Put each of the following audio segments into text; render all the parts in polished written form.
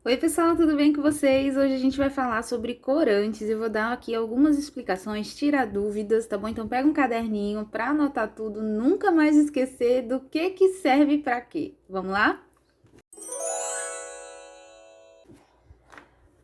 Oi, pessoal, tudo bem com vocês? Hoje a gente vai falar sobre corantes. Eu vou dar aqui algumas explicações, tirar dúvidas, tá bom? Então pega um caderninho para anotar tudo, nunca mais esquecer do que serve para quê. Vamos lá?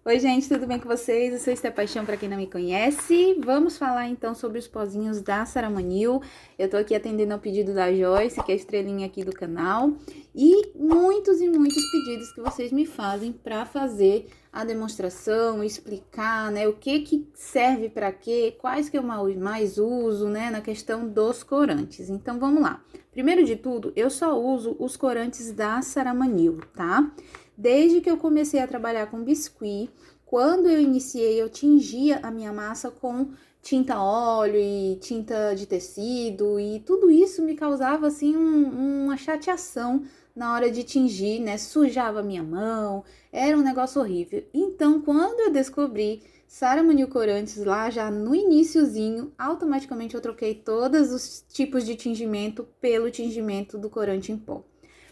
Oi, gente, tudo bem com vocês? Eu sou Esté Paixão, para quem não me conhece. Vamos falar então sobre os pozinhos da Saramanil. Eu tô aqui atendendo ao pedido da Joyce, que é a estrelinha aqui do canal, e muitos pedidos que vocês me fazem para fazer a demonstração, explicar, né, o que serve para quê, quais que eu mais uso, né, na questão dos corantes. Então, vamos lá. Primeiro de tudo, eu só uso os corantes da Saramanil, tá? Desde que eu comecei a trabalhar com biscuit, quando eu iniciei, eu tingia a minha massa com tinta óleo e tinta de tecido, e tudo isso me causava, assim, uma chateação na hora de tingir, né? Sujava a minha mão, era um negócio horrível. Então, quando eu descobri Saramanil Corantes lá, já no iniciozinho, automaticamente eu troquei todos os tipos de tingimento pelo tingimento do corante em pó.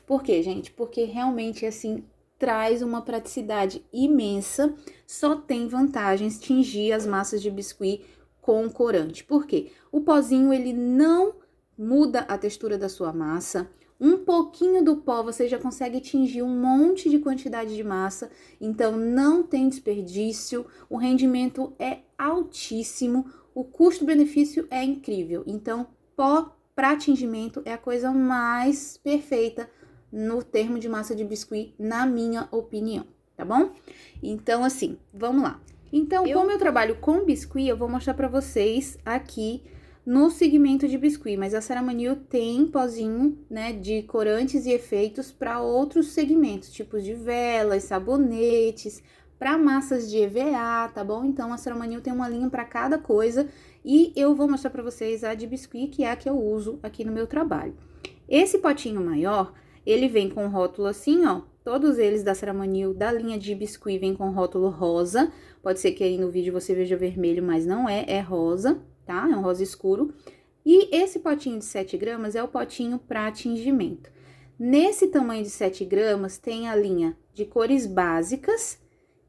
Por quê, gente? Porque realmente, assim, traz uma praticidade imensa, só tem vantagens tingir as massas de biscuit com corante. Por quê? O pozinho, ele não muda a textura da sua massa. Um pouquinho do pó você já consegue tingir um monte de quantidade de massa, então não tem desperdício, o rendimento é altíssimo, o custo-benefício é incrível. Então, pó para tingimento é a coisa mais perfeita no termo de massa de biscuit, na minha opinião, tá bom? Então, assim, vamos lá. Então, como eu trabalho com biscuit, eu vou mostrar pra vocês aqui no segmento de biscuit, mas a Saramanil tem pozinho, né, de corantes e efeitos para outros segmentos, tipos de velas, sabonetes, para massas de EVA, tá bom? Então, a Saramanil tem uma linha para cada coisa e eu vou mostrar para vocês a de biscuit, que é a que eu uso aqui no meu trabalho. Esse potinho maior, ele vem com rótulo assim, ó. Todos eles da Saramanil, da linha de biscuit, vem com rótulo rosa. Pode ser que aí no vídeo você veja vermelho, mas não é, é rosa, tá? É um rosa escuro. E esse potinho de 7 gramas é o potinho para tingimento. Nesse tamanho de 7 gramas, tem a linha de cores básicas,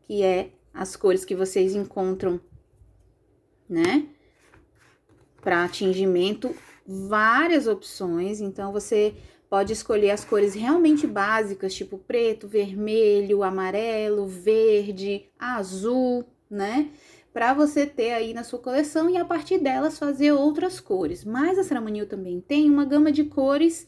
que é as cores que vocês encontram, né? Para tingimento, várias opções. Então, você pode escolher as cores realmente básicas, tipo preto, vermelho, amarelo, verde, azul, né? Para você ter aí na sua coleção e a partir delas fazer outras cores. Mas a Saramanil também tem uma gama de cores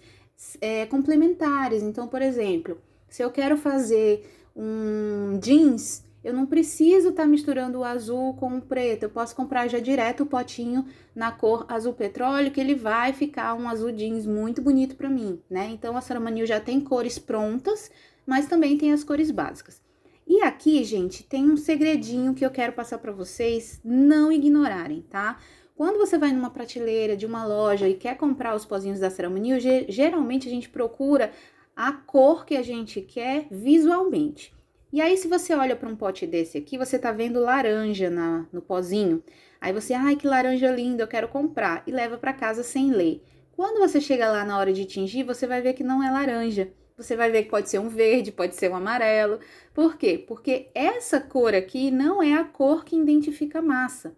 complementares. Então, por exemplo, se eu quero fazer um jeans, eu não preciso estar misturando o azul com o preto. Eu posso comprar já direto o potinho na cor azul petróleo, que ele vai ficar um azul jeans muito bonito para mim, né? Então, a Saramanil já tem cores prontas, mas também tem as cores básicas. E aqui, gente, tem um segredinho que eu quero passar para vocês não ignorarem, tá? Quando você vai numa prateleira de uma loja e quer comprar os pozinhos da Saramanil, geralmente a gente procura a cor que a gente quer visualmente. E aí, se você olha para um pote desse aqui, você tá vendo laranja no pozinho. Aí você, ai, que laranja linda, eu quero comprar. E leva para casa sem ler. Quando você chega lá na hora de tingir, você vai ver que não é laranja. Você vai ver que pode ser um verde, pode ser um amarelo. Por quê? Porque essa cor aqui não é a cor que identifica a massa.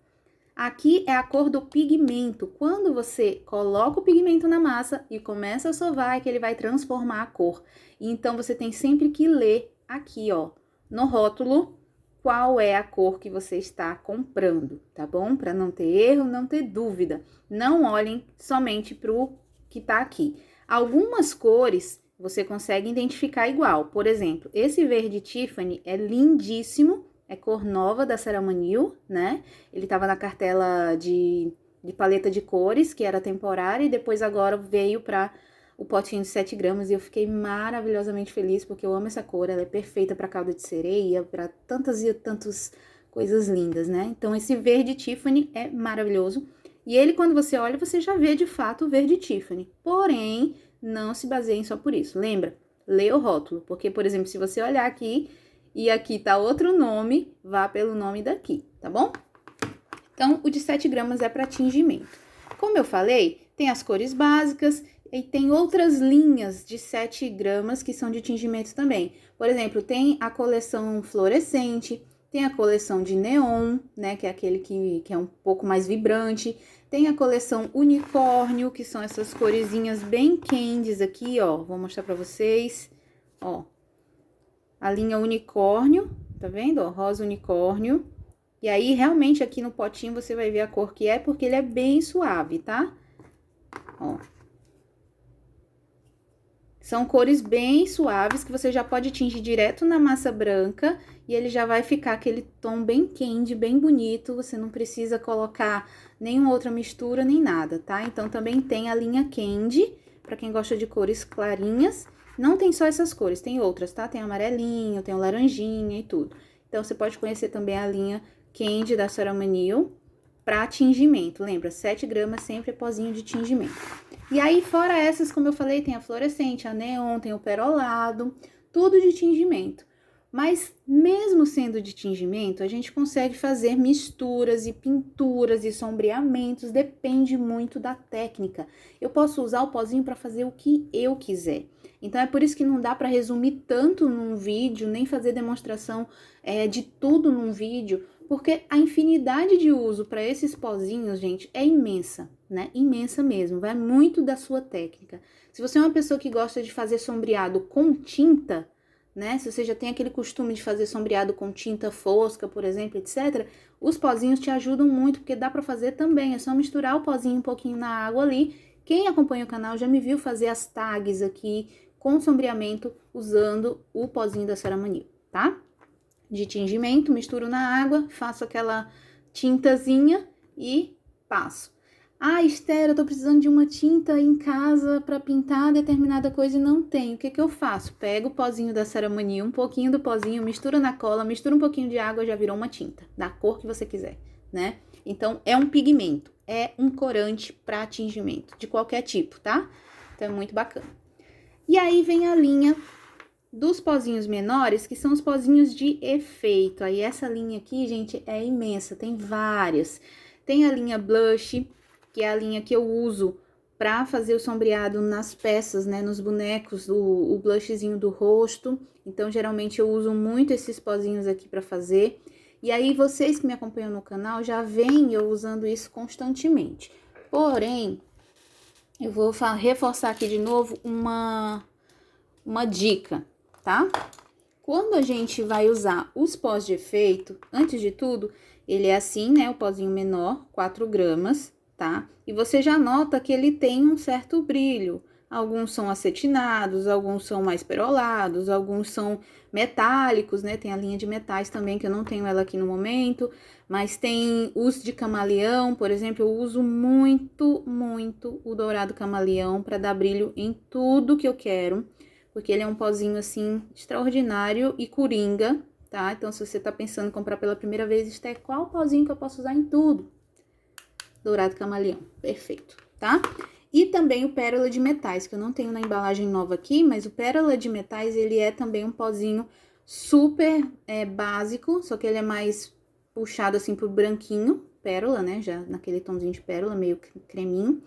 Aqui é a cor do pigmento. Quando você coloca o pigmento na massa e começa a sovar, é que ele vai transformar a cor. Então, você tem sempre que ler aqui, ó, no rótulo, qual é a cor que você está comprando, tá bom? Para não ter erro, não ter dúvida. Não olhem somente pro que tá aqui. Algumas cores você consegue identificar igual. Por exemplo, esse verde Tiffany é lindíssimo, é cor nova da Saramanil, né? Ele tava na cartela de paleta de cores, que era temporária, e depois agora veio para o potinho de 7 gramas, e eu fiquei maravilhosamente feliz, porque eu amo essa cor, ela é perfeita para calda de sereia, para tantas e tantas coisas lindas, né? Então, esse verde Tiffany é maravilhoso, e ele, quando você olha, você já vê de fato o verde Tiffany. Porém, não se baseiem só por isso, lembra? Lê o rótulo, porque, por exemplo, se você olhar aqui, e aqui tá outro nome, vá pelo nome daqui, tá bom? Então, o de 7 gramas é para tingimento. Como eu falei, tem as cores básicas, E tem outras linhas de 7 gramas que são de tingimento também. Por exemplo, tem a coleção fluorescente, tem a coleção de neon, né, que é aquele que é um pouco mais vibrante. Tem a coleção unicórnio, que são essas coresinhas bem candies aqui, ó. Vou mostrar pra vocês, ó. A linha unicórnio, tá vendo, ó? Rosa unicórnio. E aí, realmente, aqui no potinho você vai ver a cor que é, porque ele é bem suave, tá? Ó. São cores bem suaves que você já pode tingir direto na massa branca e ele já vai ficar aquele tom bem candy, bem bonito. Você não precisa colocar nenhuma outra mistura nem nada, tá? Então, também tem a linha candy, pra quem gosta de cores clarinhas. Não tem só essas cores, tem outras, tá? Tem amarelinho, tem o laranjinha e tudo. Então, você pode conhecer também a linha candy da Ceramaniel para tingimento. Lembra, 7 gramas sempre é pozinho de tingimento. E aí, fora essas, como eu falei, tem a fluorescente, a neon, tem o perolado, tudo de tingimento. Mas, mesmo sendo de tingimento, a gente consegue fazer misturas e pinturas e sombreamentos, depende muito da técnica. Eu posso usar o pozinho para fazer o que eu quiser. Então, é por isso que não dá para resumir tanto num vídeo, nem fazer demonstração de tudo num vídeo, porque a infinidade de uso para esses pozinhos, gente, é imensa, né? Imensa mesmo, vai muito da sua técnica. Se você é uma pessoa que gosta de fazer sombreado com tinta, né? Se você já tem aquele costume de fazer sombreado com tinta fosca, por exemplo, etc., os pozinhos te ajudam muito, porque dá para fazer também, é só misturar o pozinho um pouquinho na água ali. Quem acompanha o canal já me viu fazer as tags aqui com sombreamento usando o pozinho da Ceramaniel, tá? De tingimento, misturo na água, faço aquela tintazinha e passo. Ah, Esther, eu tô precisando de uma tinta em casa para pintar determinada coisa e não tenho. O que que eu faço? Pego o pozinho da Ceramaniel, um pouquinho do pozinho, mistura na cola, mistura um pouquinho de água, já virou uma tinta, da cor que você quiser, né? Então, é um pigmento, é um corante para tingimento, de qualquer tipo, tá? Então, é muito bacana. E aí vem a linha dos pozinhos menores, que são os pozinhos de efeito. Aí, essa linha aqui, gente, é imensa, tem várias. Tem a linha blush, que é a linha que eu uso pra fazer o sombreado nas peças, né, nos bonecos, o blushzinho do rosto. Então, geralmente, eu uso muito esses pozinhos aqui pra fazer. E aí, vocês que me acompanham no canal já veem eu usando isso constantemente. Porém, eu vou reforçar aqui de novo uma dica, tá? Quando a gente vai usar os pós de efeito, antes de tudo, ele é assim, né? O pozinho menor, 4 gramas, tá? E você já nota que ele tem um certo brilho. Alguns são acetinados, alguns são mais perolados, alguns são metálicos, né? Tem a linha de metais também, que eu não tenho ela aqui no momento. Mas tem os de camaleão, por exemplo, eu uso muito, muito o dourado camaleão para dar brilho em tudo que eu quero. Porque ele é um pozinho, assim, extraordinário e coringa, tá? Então, se você tá pensando em comprar pela primeira vez, este é qual pozinho que eu posso usar em tudo? Dourado camaleão, perfeito, tá? E também o pérola de metais, que eu não tenho na embalagem nova aqui, mas o pérola de metais, ele é também um pozinho super básico, só que ele é mais puxado, assim, pro branquinho, pérola, né? Já naquele tomzinho de pérola, meio creminho.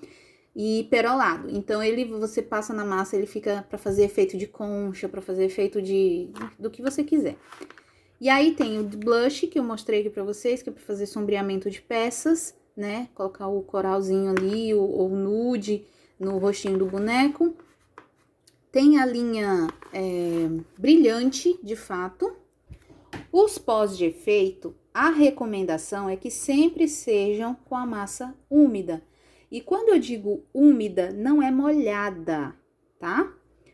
E perolado. Então, você passa na massa, ele fica para fazer efeito de concha, para fazer efeito do que você quiser. E aí tem o blush, que eu mostrei aqui para vocês, que é para fazer sombreamento de peças, né? Colocar o coralzinho ali, ou nude no rostinho do boneco. Tem a linha brilhante, de fato. Os pós de efeito, a recomendação é que sempre sejam com a massa úmida. E quando eu digo úmida, não é molhada, tá?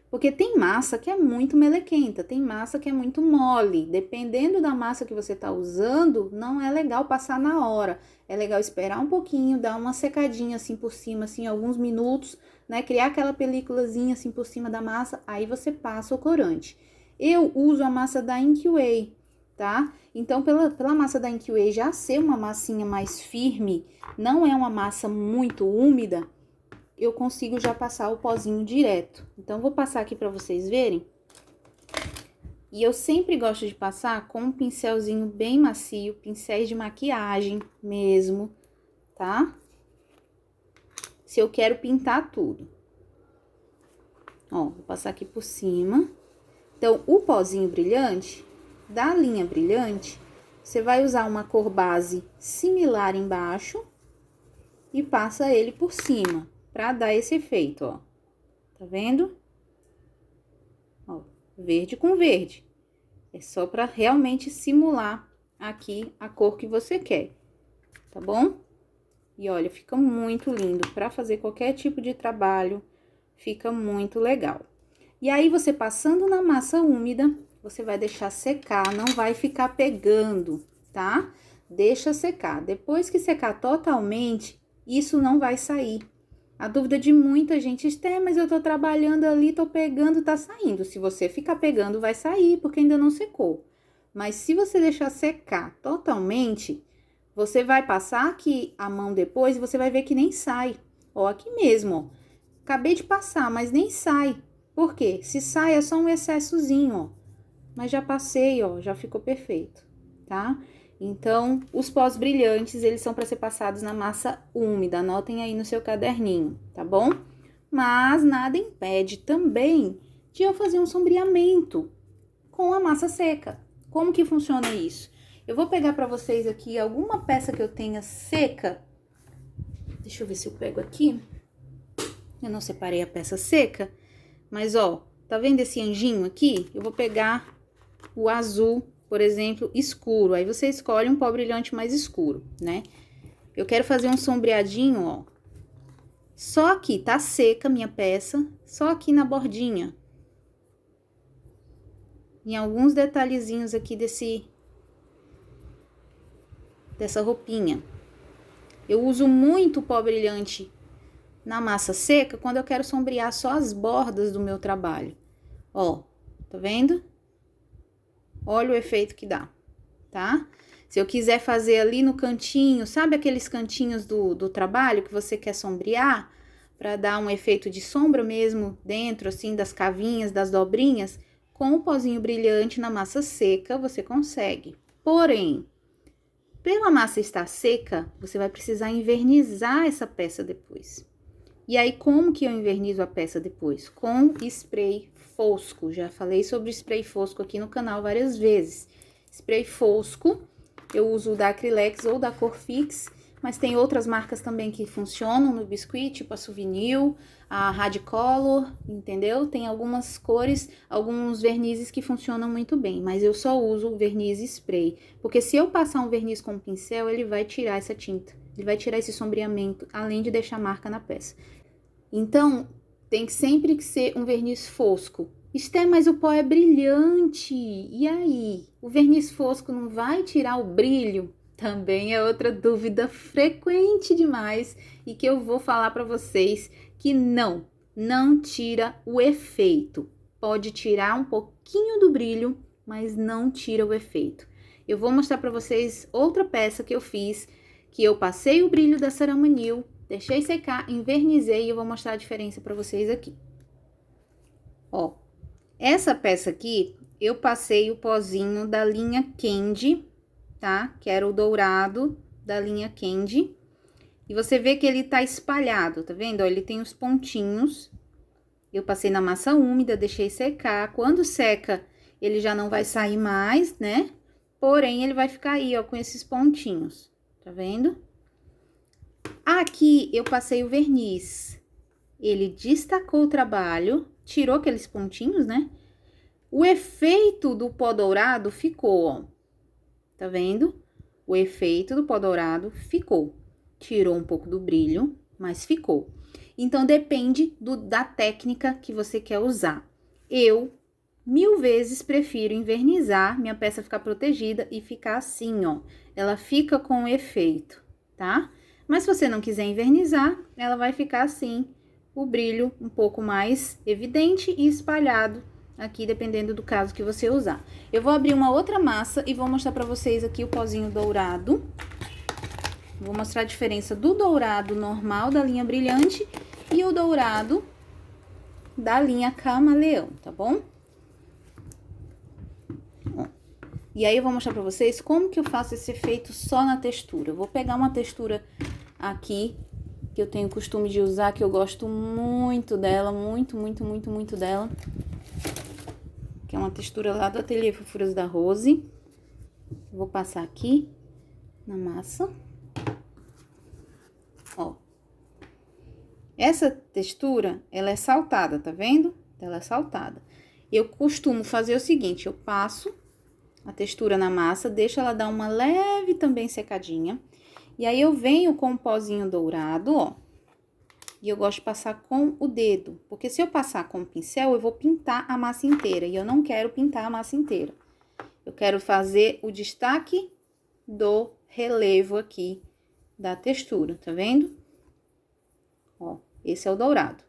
Porque tem massa que é muito melequenta, tem massa que é muito mole. Dependendo da massa que você tá usando, não é legal passar na hora. É legal esperar um pouquinho, dar uma secadinha assim por cima, assim, alguns minutos, né? Criar aquela películazinha assim por cima da massa, aí você passa o corante. Eu uso a massa da Inkway, tá? Então, pela massa da Inkway já ser uma massinha mais firme, não é uma massa muito úmida, eu consigo já passar o pozinho direto. Então, vou passar aqui pra vocês verem. E eu sempre gosto de passar com um pincelzinho bem macio, pincéis de maquiagem mesmo, tá? Se eu quero pintar tudo. Ó, vou passar aqui por cima. Então, o pozinho brilhante, da linha brilhante, você vai usar uma cor base similar embaixo e passa ele por cima, pra dar esse efeito, ó. Tá vendo? Ó, verde com verde. É só pra realmente simular aqui a cor que você quer, tá bom? E olha, fica muito lindo pra fazer qualquer tipo de trabalho, fica muito legal. E aí, você passando na massa úmida, você vai deixar secar, não vai ficar pegando, tá? Deixa secar. Depois que secar totalmente, isso não vai sair. A dúvida de muita gente é, mas eu tô trabalhando ali, tô pegando, tá saindo. Se você ficar pegando, vai sair, porque ainda não secou. Mas se você deixar secar totalmente, você vai passar aqui a mão depois e você vai ver que nem sai. Ó, aqui mesmo, ó. Acabei de passar, mas nem sai. Por quê? Se sai, é só um excessozinho, ó. Mas já passei, ó, já ficou perfeito, tá? Então, os pós brilhantes, eles são para ser passados na massa úmida. Anotem aí no seu caderninho, tá bom? Mas nada impede também de eu fazer um sombreamento com a massa seca. Como que funciona isso? Eu vou pegar para vocês aqui alguma peça que eu tenha seca. Deixa eu ver se eu pego aqui. Eu não separei a peça seca, mas ó, tá vendo esse anjinho aqui? Eu vou pegar o azul, por exemplo, escuro. Aí você escolhe um pó brilhante mais escuro, né? Eu quero fazer um sombreadinho, ó. Só aqui, tá seca minha peça, só aqui na bordinha. Em alguns detalhezinhos aqui dessa roupinha. Eu uso muito pó brilhante na massa seca quando eu quero sombrear só as bordas do meu trabalho. Ó, tá vendo? Olha o efeito que dá, tá? Se eu quiser fazer ali no cantinho, sabe aqueles cantinhos do trabalho que você quer sombrear? Pra dar um efeito de sombra mesmo dentro, assim, das cavinhas, das dobrinhas, com o pozinho brilhante na massa seca, você consegue. Porém, pela massa estar seca, você vai precisar envernizar essa peça depois. E aí, como que eu invernizo a peça depois? Com spray fosco. Já falei sobre spray fosco aqui no canal várias vezes. Spray fosco, eu uso o da Acrylex ou da Corfix, mas tem outras marcas também que funcionam no biscuit, tipo a Souvenir, a Radicolor, entendeu? Tem algumas cores, alguns vernizes que funcionam muito bem, mas eu só uso o verniz spray, porque se eu passar um verniz com um pincel, ele vai tirar essa tinta, ele vai tirar esse sombreamento, além de deixar marca na peça. Então, tem que sempre ser um verniz fosco. Esté, mas o pó é brilhante. E aí? O verniz fosco não vai tirar o brilho? Também é outra dúvida frequente demais e que eu vou falar para vocês que não tira o efeito. Pode tirar um pouquinho do brilho, mas não tira o efeito. Eu vou mostrar para vocês outra peça que eu fiz, que eu passei o brilho da Ceramanil, deixei secar, invernizei e eu vou mostrar a diferença para vocês aqui. Ó, essa peça aqui, eu passei o pozinho da linha Candy, tá? Que era o dourado da linha Candy. E você vê que ele tá espalhado, tá vendo? Ó, ele tem os pontinhos. Eu passei na massa úmida, deixei secar. Quando seca, ele já não vai sair mais, né? Porém, ele vai ficar aí, ó, com esses pontinhos, tá vendo? Aqui, eu passei o verniz. Ele destacou o trabalho, tirou aqueles pontinhos, né? O efeito do pó dourado ficou, ó. Tá vendo? O efeito do pó dourado ficou. Tirou um pouco do brilho, mas ficou. Então, depende da técnica que você quer usar. Eu, 1000 vezes, prefiro invernizar, minha peça ficar protegida e ficar assim, ó. Ela fica com efeito, tá? Mas se você não quiser invernizar, ela vai ficar assim, o brilho um pouco mais evidente e espalhado aqui, dependendo do caso que você usar. Eu vou abrir uma outra massa e vou mostrar pra vocês aqui o pozinho dourado. Vou mostrar a diferença do dourado normal da linha brilhante e o dourado da linha camaleão, tá bom? E aí, eu vou mostrar pra vocês como que eu faço esse efeito só na textura. Eu vou pegar uma textura aqui que eu tenho costume de usar, que eu gosto muito dela, muito dela. Que é uma textura lá do Ateliê Fofuras da Rose. Vou passar aqui na massa. Ó. Essa textura, ela é saltada, tá vendo? Ela é saltada. Eu costumo fazer o seguinte, eu passo a textura na massa, deixo ela dar uma leve também secadinha. E aí, eu venho com um pozinho dourado, ó. E eu gosto de passar com o dedo, porque se eu passar com o pincel, eu vou pintar a massa inteira. E eu não quero pintar a massa inteira. Eu quero fazer o destaque do relevo aqui da textura, tá vendo? Ó, esse é o dourado.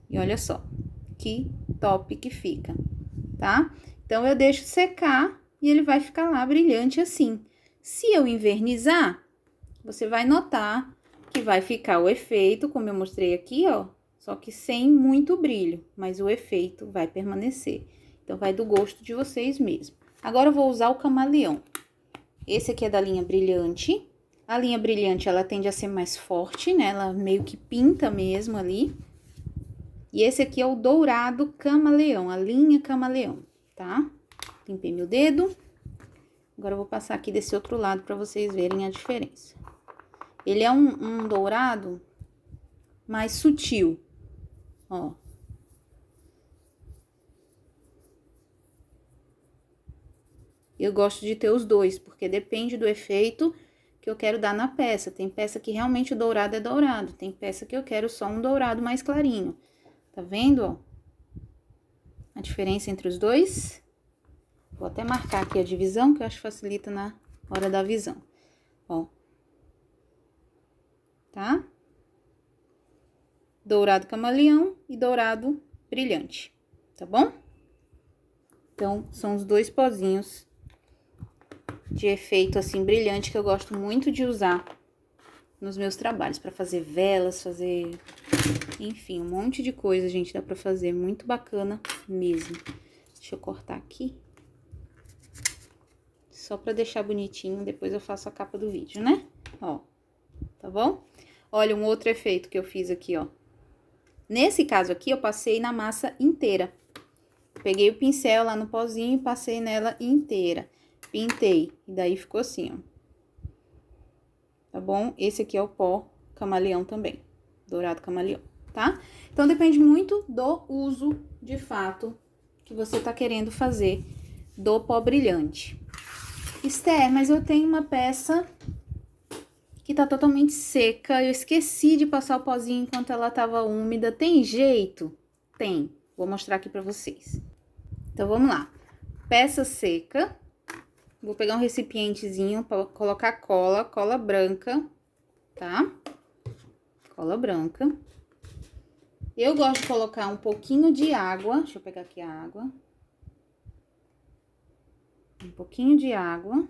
E olha só, que top que fica, tá? Então, eu deixo secar e ele vai ficar lá brilhante assim. Se eu invernizar, você vai notar que vai ficar o efeito, como eu mostrei aqui, ó, só que sem muito brilho, mas o efeito vai permanecer. Então, vai do gosto de vocês mesmo. Agora, eu vou usar o camaleão. Esse aqui é da linha brilhante. A linha brilhante, ela tende a ser mais forte, né? Ela meio que pinta mesmo ali. E esse aqui é o dourado camaleão, a linha camaleão, tá? Limpei meu dedo. Agora, eu vou passar aqui desse outro lado pra vocês verem a diferença. Ele é um dourado mais sutil, ó. Eu gosto de ter os dois, porque depende do efeito que eu quero dar na peça. Tem peça que realmente o dourado é dourado, tem peça que eu quero só um dourado mais clarinho. Tá vendo, ó? A diferença entre os dois? Vou até marcar aqui a divisão, que eu acho que facilita na hora da visão, ó. Tá? Dourado camaleão e dourado brilhante, tá bom? Então, são os dois pozinhos de efeito assim brilhante que eu gosto muito de usar nos meus trabalhos, pra fazer velas, fazer, enfim, um monte de coisa, gente, dá pra fazer, muito bacana mesmo. Deixa eu cortar aqui. Só pra deixar bonitinho, depois eu faço a capa do vídeo, né? Ó, tá bom? Olha, um outro efeito que eu fiz aqui, ó. Nesse caso aqui, eu passei na massa inteira. Peguei o pincel lá no pozinho e passei nela inteira. Pintei, e daí ficou assim, ó. Tá bom? Esse aqui é o pó camaleão também, dourado camaleão, tá? Então, depende muito do uso, de fato, que você tá querendo fazer do pó brilhante. Esther, mas eu tenho uma peça que tá totalmente seca, eu esqueci de passar o pozinho enquanto ela tava úmida. Tem jeito? Tem. Vou mostrar aqui pra vocês. Então, vamos lá. Peça seca. Vou pegar um recipientezinho pra colocar cola branca, tá? Cola branca. Eu gosto de colocar um pouquinho de água. Deixa eu pegar aqui a água. Um pouquinho de água.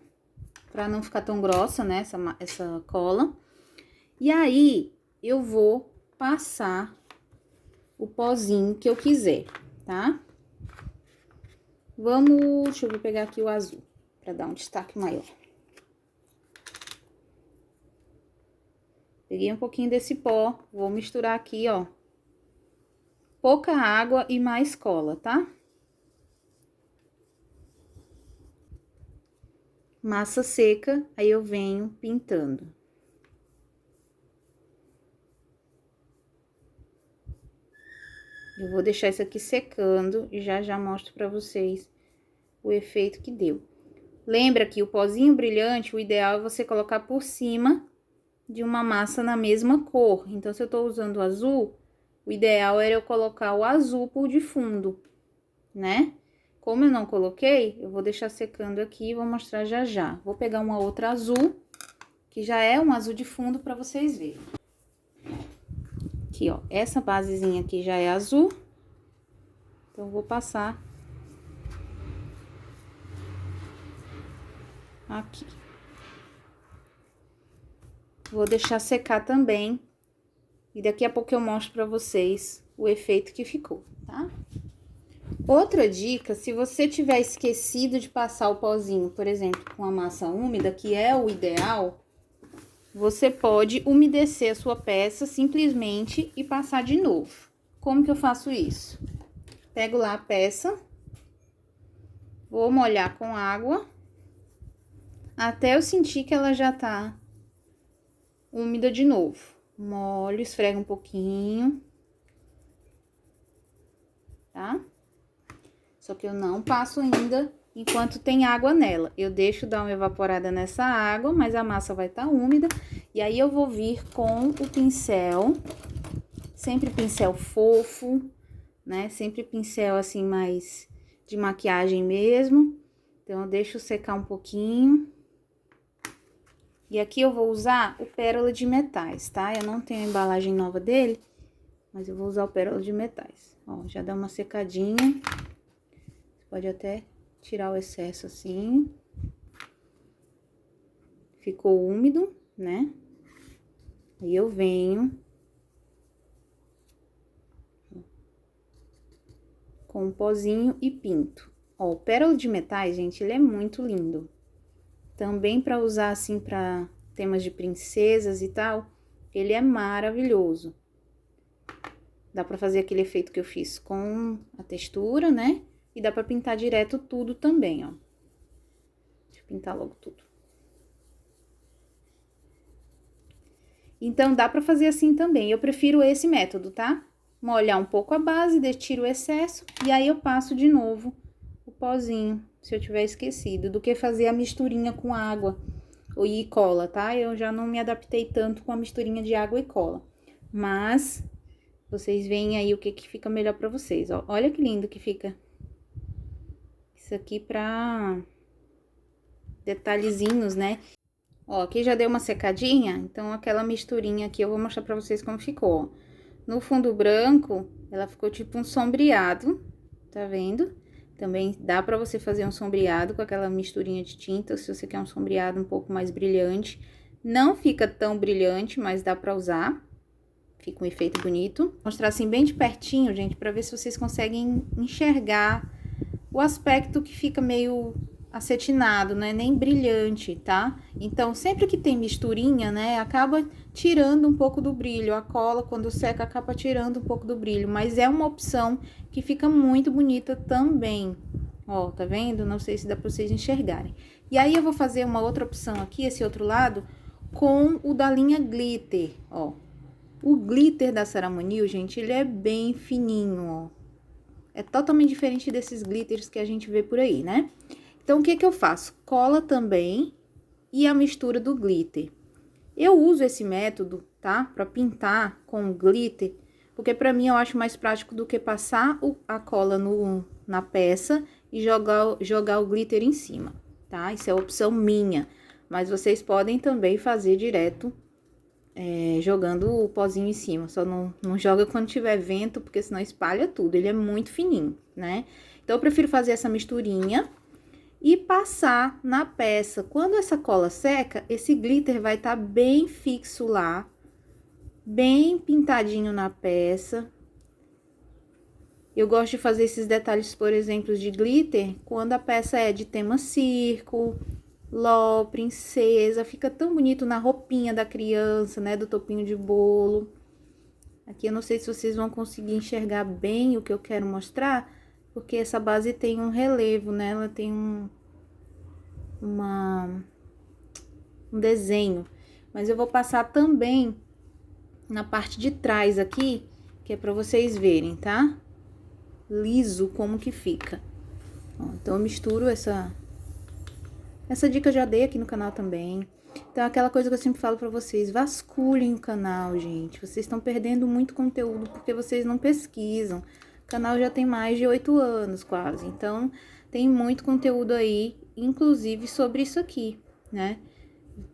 Pra não ficar tão grossa, né, essa cola. E aí, eu vou passar o pozinho que eu quiser, tá? Vamos, deixa eu pegar aqui o azul, pra dar um destaque maior. Peguei um pouquinho desse pó, vou misturar aqui, ó. Pouca água e mais cola, tá? Massa seca, aí eu venho pintando. Eu vou deixar isso aqui secando e já mostro pra vocês o efeito que deu. Lembra que o pozinho brilhante, o ideal é você colocar por cima de uma massa na mesma cor. Então, se eu tô usando o azul, o ideal era eu colocar o azul por de fundo, né? Como eu não coloquei, eu vou deixar secando aqui e vou mostrar já. Vou pegar uma outra azul, que já é um azul de fundo pra vocês verem. Aqui, ó, essa basezinha aqui já é azul. Então, vou passar aqui. Vou deixar secar também. E daqui a pouco eu mostro pra vocês o efeito que ficou, tá? Outra dica, se você tiver esquecido de passar o pozinho, por exemplo, com a massa úmida, que é o ideal, você pode umedecer a sua peça simplesmente e passar de novo. Como que eu faço isso? Pego lá a peça, vou molhar com água, até eu sentir que ela já tá úmida de novo. Molho, esfrego um pouquinho, tá? Só que eu não passo ainda enquanto tem água nela. Eu deixo dar uma evaporada nessa água, mas a massa vai estar úmida. E aí, eu vou vir com o pincel, sempre pincel fofo, né? Sempre pincel, assim, mais de maquiagem mesmo. Então, eu deixo secar um pouquinho. E aqui eu vou usar o Pérola de Metais, tá? Eu não tenho a embalagem nova dele, mas eu vou usar o Pérola de Metais. Ó, já dá uma secadinha. Você pode até tirar o excesso assim. Ficou úmido, né? Aí eu venho com um pozinho e pinto. Ó, o Pérola de Metais, gente, ele é muito lindo. Também para usar assim para temas de princesas e tal, ele é maravilhoso. Dá para fazer aquele efeito que eu fiz com a textura, né? E dá para pintar direto tudo também, ó. Deixa eu pintar logo tudo. Então, dá para fazer assim também. Eu prefiro esse método, tá? Molhar um pouco a base, tiro o excesso e aí eu passo de novo o pozinho, se eu tiver esquecido, do que fazer a misturinha com água e cola, tá? Eu já não me adaptei tanto com a misturinha de água e cola. Mas vocês veem aí o que fica melhor pra vocês, ó. Olha que lindo que fica. Isso aqui pra detalhezinhos, né? Ó, aqui já deu uma secadinha, então aquela misturinha aqui eu vou mostrar pra vocês como ficou, ó. No fundo branco, ela ficou tipo um sombreado, tá vendo? Também dá pra você fazer um sombreado com aquela misturinha de tinta, se você quer um sombreado um pouco mais brilhante. Não fica tão brilhante, mas dá pra usar. Fica um efeito bonito. Vou mostrar assim bem de pertinho, gente, pra ver se vocês conseguem enxergar o aspecto que fica meio acetinado, né? Nem brilhante, tá? Então, sempre que tem misturinha, né? Acaba tirando um pouco do brilho. A cola, quando seca, acaba tirando um pouco do brilho. Mas é uma opção que fica muito bonita também. Ó, tá vendo? Não sei se dá pra vocês enxergarem. E aí, eu vou fazer uma outra opção aqui, esse outro lado, com o da linha Glitter, ó. O glitter da Ceramunil, gente, ele é bem fininho, ó. É totalmente diferente desses glitters que a gente vê por aí, né? Então, o que que eu faço? Cola também e a mistura do glitter. Eu uso esse método, tá? Pra pintar com glitter, porque pra mim eu acho mais prático do que passar a cola na peça e jogar o glitter em cima, tá? Isso é opção minha, mas vocês podem também fazer direto, jogando o pozinho em cima. Só não joga quando tiver vento, porque senão espalha tudo. Ele é muito fininho, né? Então, eu prefiro fazer essa misturinha e passar na peça. Quando essa cola seca, esse glitter vai estar bem fixo lá, bem pintadinho na peça. Eu gosto de fazer esses detalhes, por exemplo, de glitter, quando a peça é de tema circo, ló, princesa, fica tão bonito na roupinha da criança, né, do topinho de bolo. Aqui eu não sei se vocês vão conseguir enxergar bem o que eu quero mostrar, porque essa base tem um relevo, né, ela tem um desenho. Mas eu vou passar também na parte de trás aqui, que é pra vocês verem, tá? Liso como que fica. Ó, então, eu misturo essa dica eu já dei aqui no canal também. Então, aquela coisa que eu sempre falo pra vocês, vasculhem o canal, gente. Vocês estão perdendo muito conteúdo porque vocês não pesquisam. O canal já tem mais de 8 anos, quase. Então, tem muito conteúdo aí, inclusive sobre isso aqui, né?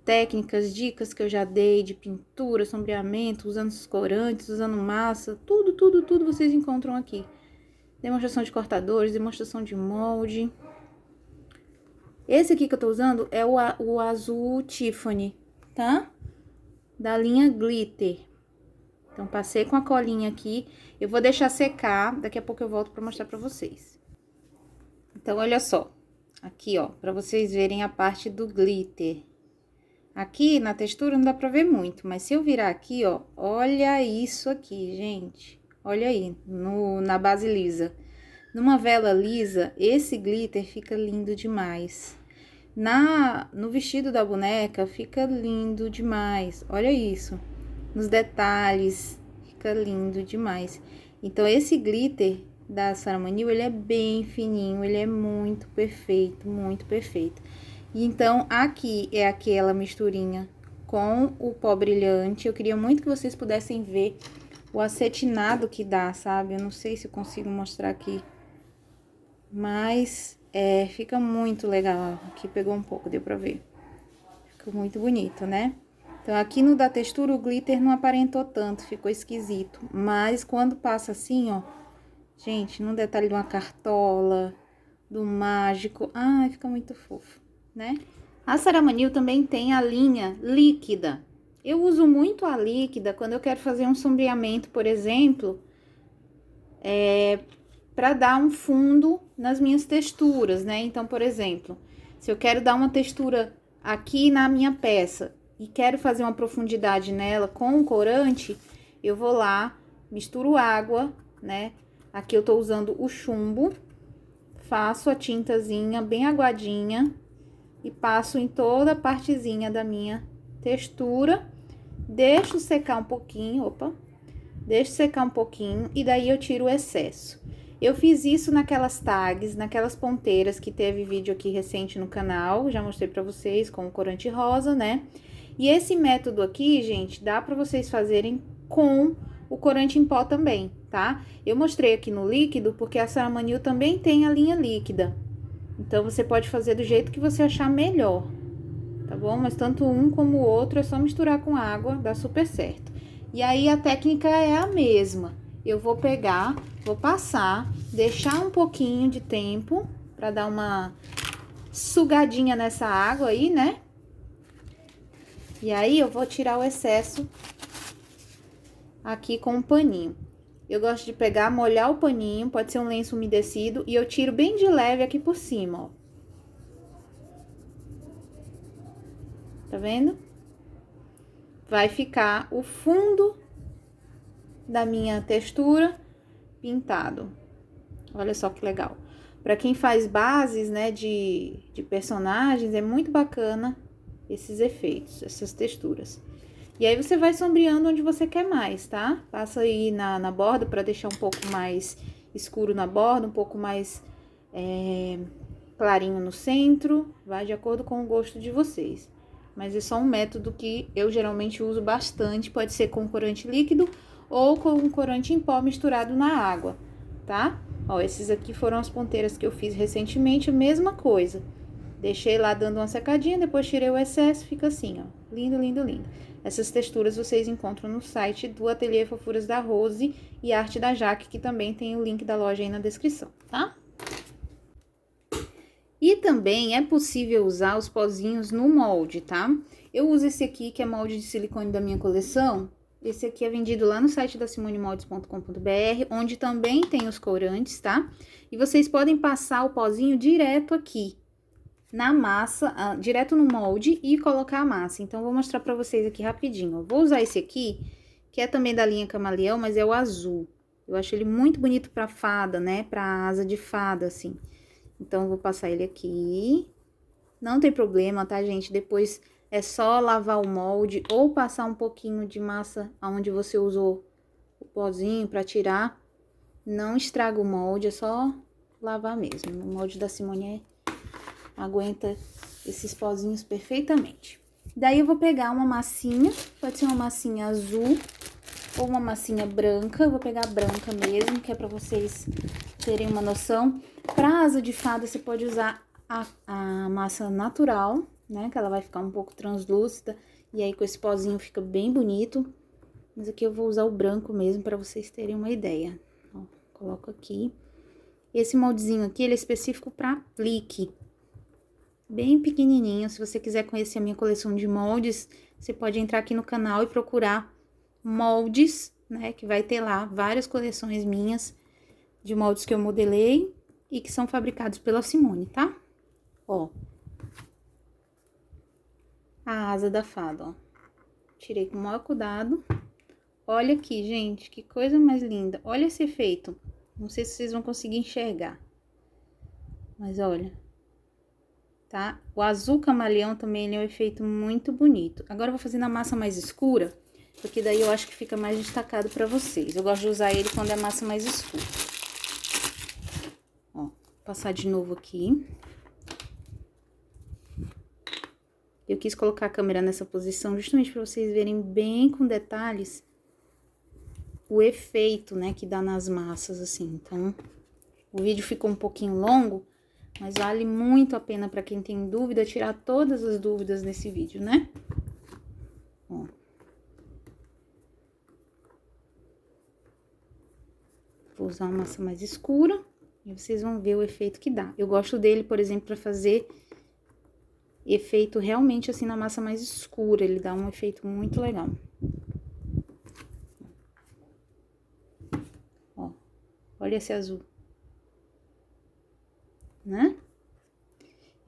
Técnicas, dicas que eu já dei de pintura, sombreamento, usando os corantes, usando massa. Tudo vocês encontram aqui. Demonstração de cortadores, demonstração de molde. Esse aqui que eu tô usando é o azul Tiffany, tá? Da linha Glitter. Então, passei com a colinha aqui. Eu vou deixar secar, daqui a pouco eu volto pra mostrar pra vocês. Então, olha só. Aqui, ó, pra vocês verem a parte do glitter. Aqui na textura não dá pra ver muito, mas se eu virar aqui, ó, olha isso aqui, gente. Olha aí, na base lisa. Numa vela lisa, esse glitter fica lindo demais. No vestido da boneca, fica lindo demais. Olha isso. Nos detalhes, fica lindo demais. Então, esse glitter da Saramanil, ele é bem fininho, ele é muito perfeito, muito perfeito. E então, aqui é aquela misturinha com o pó brilhante. Eu queria muito que vocês pudessem ver o acetinado que dá, sabe? Eu não sei se eu consigo mostrar aqui, mas fica muito legal. Aqui pegou um pouco, deu pra ver. Fica muito bonito, né? Então, aqui no da textura, o glitter não aparentou tanto, ficou esquisito. Mas, quando passa assim, ó, gente, no detalhe de uma cartola, do mágico, ai, fica muito fofo, né? A Saramanil também tem a linha líquida. Eu uso muito a líquida quando eu quero fazer um sombreamento, por exemplo, para dar um fundo nas minhas texturas, né? Então, por exemplo, se eu quero dar uma textura aqui na minha peça e quero fazer uma profundidade nela com o corante, eu vou lá, misturo água, né? Aqui eu tô usando o chumbo, faço a tintazinha bem aguadinha e passo em toda a partezinha da minha textura, deixo secar um pouquinho, deixo secar um pouquinho e daí eu tiro o excesso. Eu fiz isso naquelas tags, naquelas ponteiras que teve vídeo aqui recente no canal, já mostrei pra vocês com o corante rosa, né? E esse método aqui, gente, dá pra vocês fazerem com o corante em pó também, tá? Eu mostrei aqui no líquido porque a Saramanil também tem a linha líquida. Então, você pode fazer do jeito que você achar melhor, tá bom? Mas tanto um como o outro é só misturar com água, dá super certo. E aí, a técnica é a mesma. Eu vou pegar, vou passar, deixar um pouquinho de tempo pra dar uma sugadinha nessa água aí, né? E aí, eu vou tirar o excesso aqui com um paninho. Eu gosto de pegar, molhar o paninho, pode ser um lenço umedecido, e eu tiro bem de leve aqui por cima, ó. Tá vendo? Vai ficar o fundo da minha textura pintado. Olha só que legal. Pra quem faz bases, né, de personagens, é muito bacana esses efeitos, essas texturas. E aí, você vai sombreando onde você quer mais, tá? Passa aí na borda pra deixar um pouco mais escuro na borda, um pouco mais clarinho no centro. Vai de acordo com o gosto de vocês. Mas é só um método que eu geralmente uso bastante. Pode ser com corante líquido ou com um corante em pó misturado na água, tá? Ó, esses aqui foram as ponteiras que eu fiz recentemente, a mesma coisa. Deixei lá dando uma secadinha, depois tirei o excesso, fica assim, ó. Lindo, lindo, lindo. Essas texturas vocês encontram no site do Ateliê Fofuras da Rose e Arte da Jaque, que também tem o link da loja aí na descrição, tá? E também é possível usar os pozinhos no molde, tá? Eu uso esse aqui, que é molde de silicone da minha coleção. Esse aqui é vendido lá no site da simonemoldes.com.br, onde também tem os corantes, tá? E vocês podem passar o pozinho direto aqui, na massa, direto no molde e colocar a massa. Então, vou mostrar pra vocês aqui rapidinho. Vou usar esse aqui, que é também da linha Camaleão, mas é o azul. Eu acho ele muito bonito pra fada, né? Pra asa de fada, assim. Então, eu vou passar ele aqui. Não tem problema, tá, gente? Depois é só lavar o molde ou passar um pouquinho de massa onde você usou o pozinho pra tirar. Não estraga o molde, é só lavar mesmo. O molde da Simone aguenta esses pozinhos perfeitamente. Daí, eu vou pegar uma massinha, pode ser uma massinha azul ou uma massinha branca. Eu vou pegar branca mesmo, que é pra vocês terem uma noção. Pra asa de fada, você pode usar a massa natural, né? Que ela vai ficar um pouco translúcida. E aí, com esse pozinho, fica bem bonito. Mas aqui eu vou usar o branco mesmo, pra vocês terem uma ideia. Ó, coloco aqui. Esse moldezinho aqui, ele é específico pra aplique. Bem pequenininho. Se você quiser conhecer a minha coleção de moldes, você pode entrar aqui no canal e procurar moldes, né? Que vai ter lá várias coleções minhas de moldes que eu modelei e que são fabricados pela Simone, tá? Ó. a asa da fada, ó. Tirei com o maior cuidado. Olha aqui, gente, que coisa mais linda. Olha esse efeito. Não sei se vocês vão conseguir enxergar. Mas olha. Tá? O azul camaleão também, ele é um efeito muito bonito. Agora eu vou fazer na massa mais escura, porque daí eu acho que fica mais destacado pra vocês. Eu gosto de usar ele quando é massa mais escura. Ó, vou passar de novo aqui. Eu quis colocar a câmera nessa posição justamente pra vocês verem bem com detalhes o efeito, né, que dá nas massas, assim. Então, o vídeo ficou um pouquinho longo, mas vale muito a pena pra quem tem dúvida, tirar todas as dúvidas nesse vídeo, né? Ó. Vou usar uma massa mais escura e vocês vão ver o efeito que dá. Eu gosto dele, por exemplo, pra fazer efeito realmente assim na massa mais escura. Ele dá um efeito muito legal. Ó, olha esse azul. Né?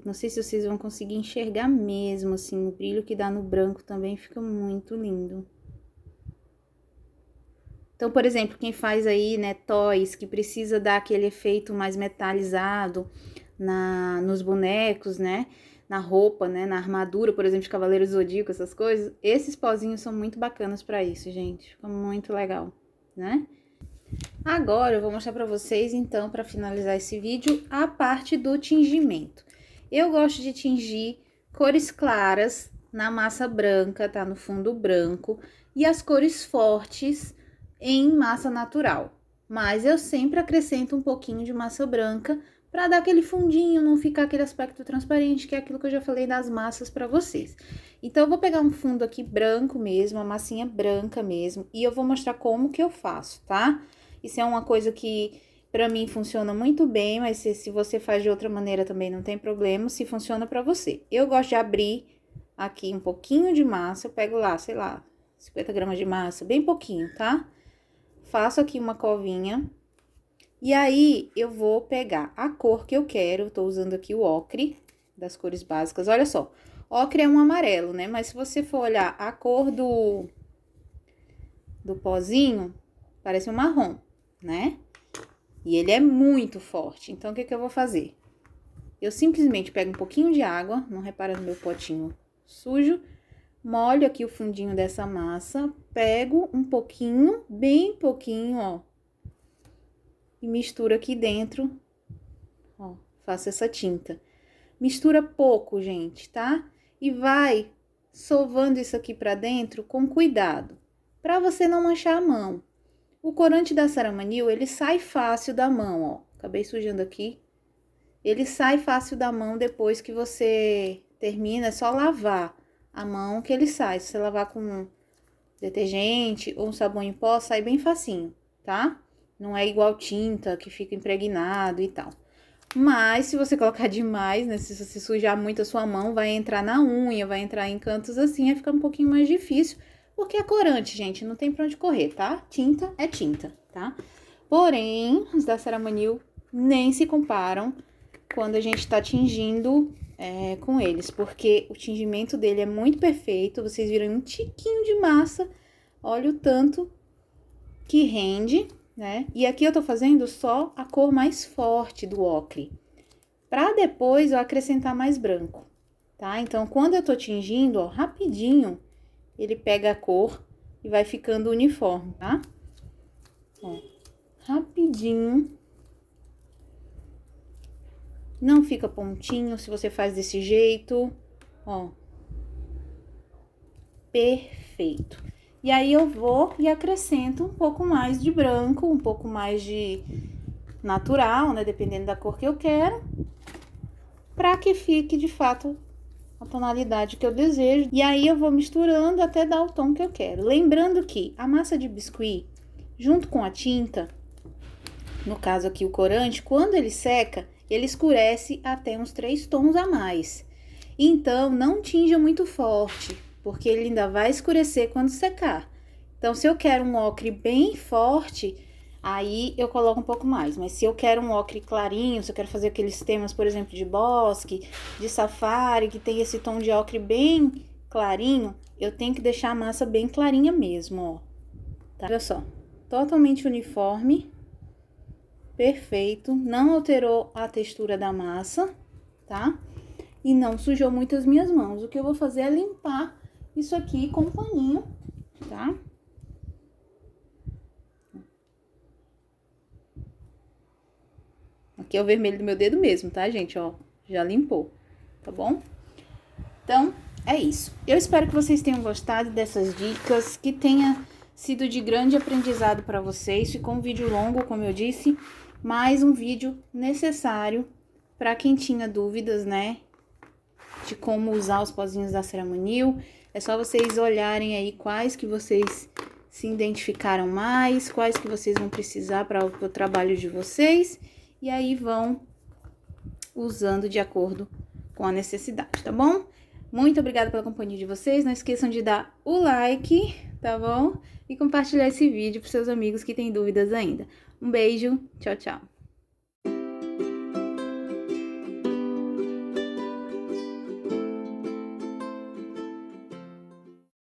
Não sei se vocês vão conseguir enxergar mesmo, assim, o brilho que dá no branco também fica muito lindo. Então, por exemplo, quem faz aí, né, toys, que precisa dar aquele efeito mais metalizado nos bonecos, né, na roupa, né, na armadura, por exemplo, de Cavaleiro Zodíaco, essas coisas, esses pozinhos são muito bacanas pra isso, gente. Fica muito legal, né? Agora, eu vou mostrar pra vocês, então, pra finalizar esse vídeo, a parte do tingimento. Eu gosto de tingir cores claras na massa branca, tá? No fundo branco, e as cores fortes em massa natural. Mas eu sempre acrescento um pouquinho de massa branca pra dar aquele fundinho, não ficar aquele aspecto transparente, que é aquilo que eu já falei das massas pra vocês. Então, eu vou pegar um fundo aqui branco mesmo, uma massinha branca mesmo, e eu vou mostrar como que eu faço, tá? Isso é uma coisa que pra mim funciona muito bem, mas se você faz de outra maneira também não tem problema, se funciona pra você. Eu gosto de abrir aqui um pouquinho de massa, eu pego lá, sei lá, 50 gramas de massa, bem pouquinho, tá? Faço aqui uma covinha, e aí eu vou pegar a cor que eu quero, eu tô usando aqui o ocre, das cores básicas, olha só. Ocre é um amarelo, né? Mas se você for olhar a cor do pozinho, parece um marrom, né? E ele é muito forte. Então, o que que eu vou fazer? Eu simplesmente pego um pouquinho de água, não repara no meu potinho sujo, molho aqui o fundinho dessa massa, pego um pouquinho, bem pouquinho, ó, e misturo aqui dentro, ó, faço essa tinta. Mistura pouco, gente, tá? E vai sovando isso aqui pra dentro com cuidado, pra você não manchar a mão. O corante da Ceramanil, ele sai fácil da mão, ó. Acabei sujando aqui. Ele sai fácil da mão depois que você termina, é só lavar a mão que ele sai. Se você lavar com detergente ou um sabão em pó, sai bem facinho, tá? Não é igual tinta, que fica impregnado e tal. Mas, se você colocar demais, né, se você sujar muito a sua mão, vai entrar na unha, vai entrar em cantos assim, vai ficar um pouquinho mais difícil. Porque é corante, gente, não tem pra onde correr, tá? Tinta é tinta, tá? Porém, os da Ceramanil nem se comparam quando a gente tá tingindo com eles, porque o tingimento dele é muito perfeito. Vocês viram um tiquinho de massa, olha o tanto que rende, né? E aqui eu tô fazendo só a cor mais forte do ocre, pra depois eu acrescentar mais branco, tá? Então, quando eu tô tingindo, ó, rapidinho, ele pega a cor e vai ficando uniforme, tá? Ó, rapidinho. Não fica pontinho se você faz desse jeito, ó. Perfeito. E aí, eu vou e acrescento um pouco mais de branco, um pouco mais de natural, né? Dependendo da cor que eu quero, pra que fique, de fato, a tonalidade que eu desejo. E aí, eu vou misturando até dar o tom que eu quero. Lembrando que a massa de biscuit, junto com a tinta, no caso aqui o corante, quando ele seca, ele escurece até uns 3 tons a mais. Então, não tinja muito forte, porque ele ainda vai escurecer quando secar. Então, se eu quero um ocre bem forte, aí eu coloco um pouco mais. Mas se eu quero um ocre clarinho, se eu quero fazer aqueles temas, por exemplo, de bosque, de safari, que tem esse tom de ocre bem clarinho, eu tenho que deixar a massa bem clarinha mesmo, ó. Tá? Olha só, totalmente uniforme, perfeito, não alterou a textura da massa, tá? E não sujou muito as minhas mãos. O que eu vou fazer é limpar isso aqui com um paninho, tá? Aqui é o vermelho do meu dedo mesmo, tá, gente? Ó, já limpou, tá bom? Então, é isso. Eu espero que vocês tenham gostado dessas dicas, que tenha sido de grande aprendizado para vocês. Ficou um vídeo longo, como eu disse, mas um vídeo necessário para quem tinha dúvidas, né, de como usar os pozinhos da Ceramanil. É só vocês olharem aí quais que vocês se identificaram mais, quais que vocês vão precisar para o trabalho de vocês, e aí vão usando de acordo com a necessidade, tá bom? Muito obrigada pela companhia de vocês. Não esqueçam de dar o like, tá bom? E compartilhar esse vídeo para seus amigos que têm dúvidas ainda. Um beijo, tchau, tchau.